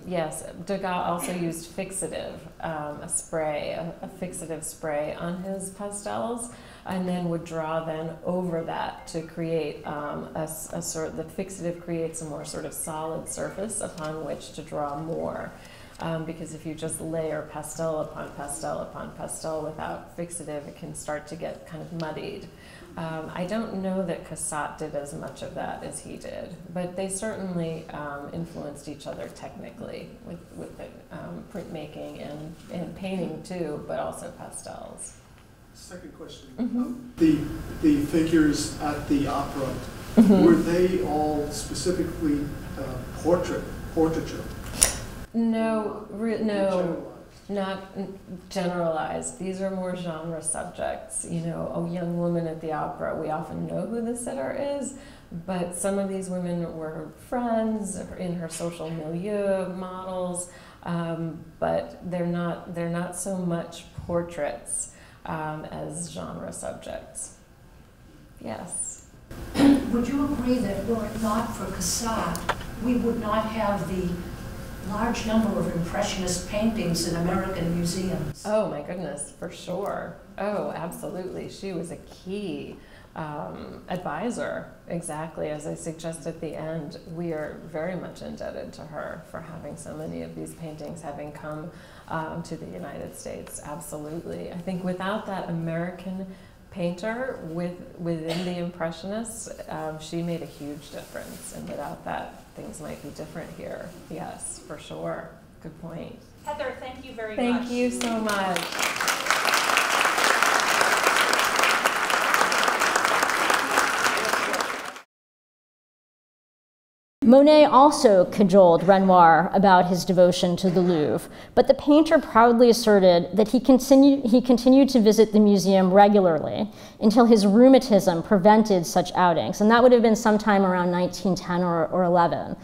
Yes, Degas also used fixative, a fixative spray on his pastels, and then would draw then over that to create a sort. The fixative creates a more sort of solid surface upon which to draw more. Because if you just layer pastel upon pastel upon pastel without fixative, it can start to get kind of muddied. I don't know that Cassatt did as much of that as he did, but they certainly influenced each other technically with the printmaking and painting too, but also pastels. Second question. The figures at the opera, were they all specifically portraiture? No, no. Not generalized. These are more genre subjects. You know, a young woman at the opera, we often know who the sitter is, but some of these women were friends in her social milieu, models, but they're not so much portraits as genre subjects. Yes. Would you agree that were it not for Cassatt, we would not have the large number of Impressionist paintings in American museums? Oh my goodness, for sure. Oh, absolutely. She was a key advisor, exactly. As I suggest at the end, we are very much indebted to her for having so many of these paintings having come to the United States, absolutely. I think without that American painter within the Impressionists, she made a huge difference, and without that, things might be different here. Yes, for sure. Good point. Heather, thank you very much. Thank you so much. Monet also cajoled Renoir about his devotion to the Louvre, but the painter proudly asserted that he continued to visit the museum regularly until his rheumatism prevented such outings, and that would have been sometime around 1910 or 11.